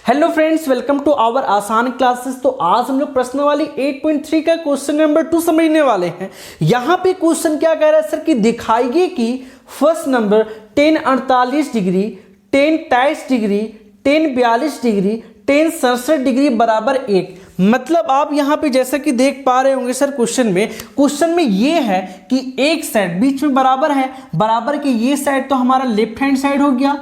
Hello friends, welcome to our आसान classes. तो आज हम लोग प्रश्नावली 8.3 का क्वेश्चन नंबर 2 समझने वाले हैं। यहाँ पे क्वेश्चन क्या कह रहा है सर कि दिखाइए कि first number 10 48 degree, 10 23 degree, 10 42 degree, 10 67 degree बराबर 1। मतलब आप यहाँ पे जैसा कि देख पा रहे होंगे सर क्वेश्चन में ये है कि एक साइड बीच में बराबर है, बराबर के ये साइड तो हमारा लेफ्ट हैंड साइड हो गया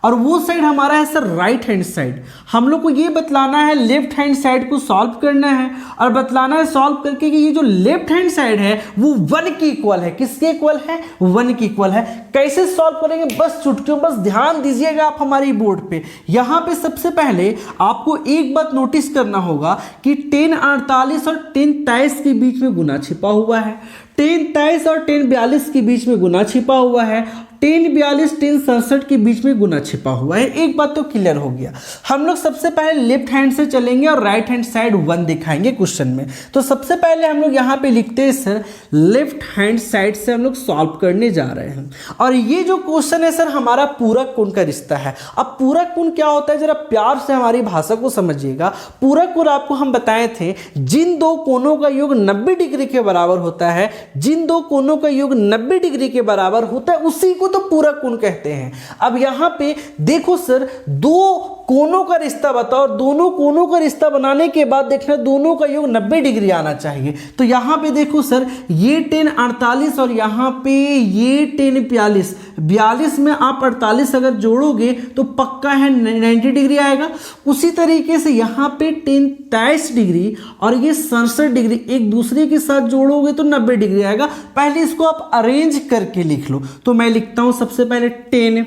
और वो साइड हमारा है सर राइट हैंड साइड। हम लोग को ये बतलाना है, लेफ्ट हैंड साइड को सॉल्व करना है और बतलाना है सॉल्व करके कि ये जो लेफ्ट हैंड साइड है वो 1 की इक्वल है। किसके इक्वल है? 1 की इक्वल है। कैसे सॉल्व करेंगे? बस चुटकियों, बस ध्यान दीजिएगा आप हमारी बोर्ड पे। यहाँ पे सबसे पहले आपको एक बात नोटिस करना होगा कि 10 48 और 10 23 के बीच में गुना छिपा हुआ है, 10 23 और 10 42 के बीच में गुना छिपा हुआ है, 10 42 10 67 के बीच में गुना छिपा हुआ है। एक बात तो क्लियर हो गया। हम लोग सबसे पहले लेफ्ट हैंड से चलेंगे और राइट हैंड साइड 1 दिखाएंगे क्वेश्चन में। तो सबसे पहले हम लोग यहाँ पे लिखते हैं सर लेफ्ट हैंड साइड से हम लोग सॉल्व करने जा रहे हैं। और ये जो क्वेश्चन है सर हमारा पूरक कोण का रिश्ता है। अब पूरक कोण क्या होता है जरा प्यार से हमारी भाषा को समझिएगा। पूरक कोण आपको हम बताए थे, जिन दो कोणों का योग 90 डिग्री के बराबर होता है, जिन दो कोणों का योग 90 डिग्री के बराबर होता है उसी को तो पूरक कोण कहते हैं। अब यहां पे देखो सर, दो कोणों का रिश्ता बताओ, दोनों कोणों का रिश्ता बनाने के बाद देखना दोनों का योग 90 डिग्री आना चाहिए। तो यहां पे देखो सर, ये 10 48 और यहां पे ये 10 42, 42 में आप 48 अगर जोड़ोगे तो पक्का है 90 डिग्री आएगा। उसी तरीके से यहां पे 10 23 डिग्री और ये 67 डिग्री एक दूसरे के साथ जोड़ोगे तो 90 डिग्री आएगा। पहले इसको आप अरेंज करके लिख लो। तो मैं लिखता हूं सबसे पहले 10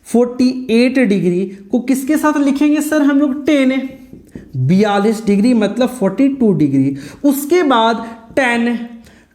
48 डिग्री को किसके साथ लिखेंगे सर हम लोग? 10 42 डिग्री मतलब 42 डिग्री। उसके बाद 10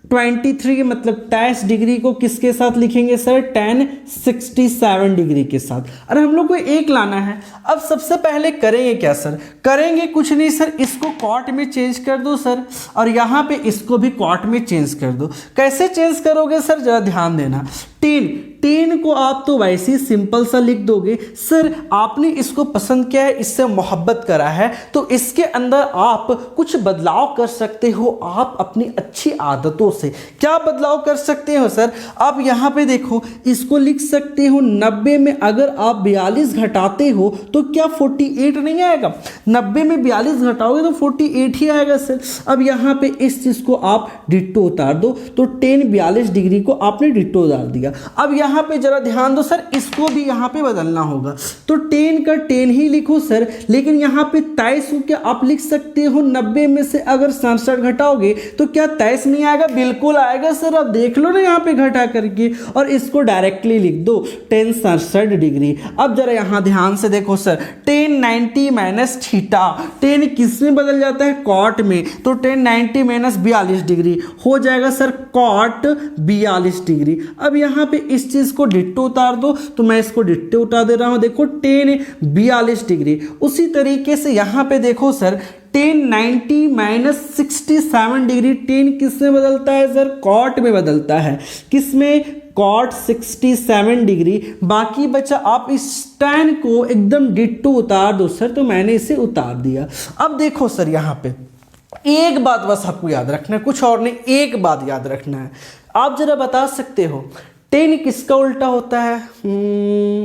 23 मतलब 23 डिग्री को किसके साथ लिखेंगे सर? 10 67 डिग्री के साथ। अरे हम लोग को एक लाना है। अब सबसे पहले करेंगे क्या सर? करेंगे कुछ नहीं सर, इसको कॉट में चेंज कर दो सर और यहाँ पे इसको भी कॉट में चेंज कर दो। कैसे चेंज करोगे सर जरा ध्यान देना। 10 को आप तो वैसे ही सिंपल सा लिख दोगे सर, आपने इसको पसंद किया है, इससे मोहब्बत करा है तो इसके अंदर आप कुछ बदलाव कर सकते हो। आप अपनी अच्छी आदतों से क्या बदलाव कर सकते हो सर? आप यहाँ पे देखो, इसको लिख सकते हो 90 में अगर आप 42 घटाते हो तो क्या 48 नहीं आएगा? 90 में 42 घटाओगे तो 48 ही आएगा सर। अब यहाँ पे इस चीज को आप डिट्टो उतार दो तो 10 42 डिग्री को आपने डिट्टो उतार दिया। अब यहाँ पे जरा ध्यान दो सर, इसको भी यहाँ पे बदलना होगा तो 10 का 10 ही लिखो सर। लेकिन यहाँ पे 23 को क्या आप लिख सकते हो 90 में से अगर 67 घटाओगे तो क्या 23 नहीं आएगा? बिल्कुल आएगा सर। अब देख लो ना यहाँ पे घटा करके और इसको डायरेक्टली लिख दो 10 67 डिग्री। अब जरा यहाँ ध्यान से देखो सर, 10 90 माइनस थीटा, 10 किस में बदल जाता है? कॉट में। तो 10 90 माइनस 42 डिग्री हो जाएगा सर कॉट 42 डिग्री। अब यहाँ पे इस चीज को डिट्टो उतार दो तो मैं इसको डिट्टो उतार दे रहा हूं, देखो 10 42 डिग्री। उसी तरीके से यहां पे देखो सर 10 90 माइनस 67 डिग्री, 10 किस में बदलता है सर? कॉट में बदलता है। किस में? Cot 67 degree. बाकी बचा आप इस tan को एकदम डिट्टो उतार दो सर, तो मैंने इसे उतार दिया। अब देखो सर यहाँ पे एक बात बस आपको याद रखना है, कुछ और नहीं, एक बात याद रखना है। आप जरा बता सकते हो 10 किसका उल्टा होता है?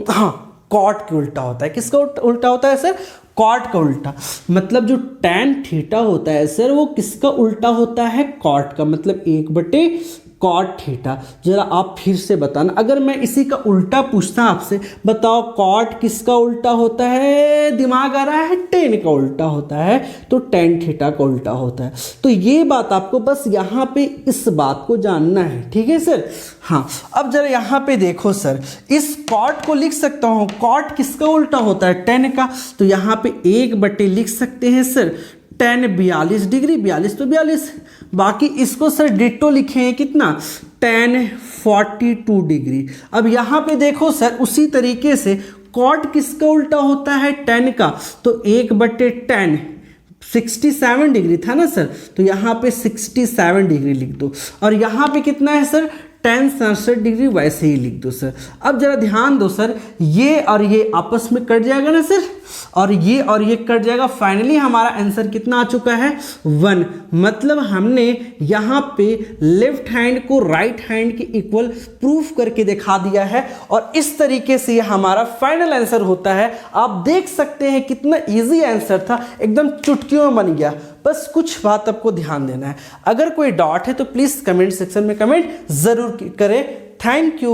हाँ, कॉट के उल्टा होता है। किसका उल्टा होता है सर? कॉट का उल्टा। मतलब जो tan थीटा होता है सर वो किसका उल्टा होता है? कॉट का। मतलब 1/cot थीटा। जरा आप फिर से बताना, अगर मैं इसी का उल्टा पूछता आपसे, बताओ कॉट किसका उल्टा होता है? दिमाग आ रहा है? 10 का उल्टा होता है तो tan थीटा का उल्टा होता है। तो ये बात आपको बस यहाँ पे इस बात को जानना है, ठीक है सर? हाँ, अब जरा यहाँ पे देखो सर, इस कॉट को लिख सकता हूँ, कॉट किसका उल्टा होता है? 10 का। तो यहाँ पे 1/, लिख सकते हैं सर 10 42 डिग्री, 42 तो 42। बाकी इसको सर डिट्टो लिखे हैं कितना? 10 42 डिग्री। अब यहाँ पे देखो सर उसी तरीके से कॉट किसका उल्टा होता है? 10 का। तो 1/10 67 डिग्री था ना सर, तो यहाँ पे 67 डिग्री लिख दो। और यहाँ पे कितना है सर? tan 67 डिग्री वैसे ही लिख दो सर। अब जरा ध्यान दो सर, ये और ये आपस में कट जाएगा ना सर, और ये कट जाएगा। फाइनली हमारा आंसर कितना आ चुका है 1। मतलब हमने यहाँ पे लेफ्ट हैंड को राइट हैंड के इक्वल प्रूफ करके दिखा दिया है, और इस तरीके से हमारा फाइनल आंसर होता है। आप देख सकते हैं कितना इजी आंसर था, एकदम चुटकियों में बन गया। बस कुछ बात आपको ध्यान देना है, अगर कोई डाउट है तो प्लीज कमेंट सेक्शन में कमेंट जरूर करें। Thank you.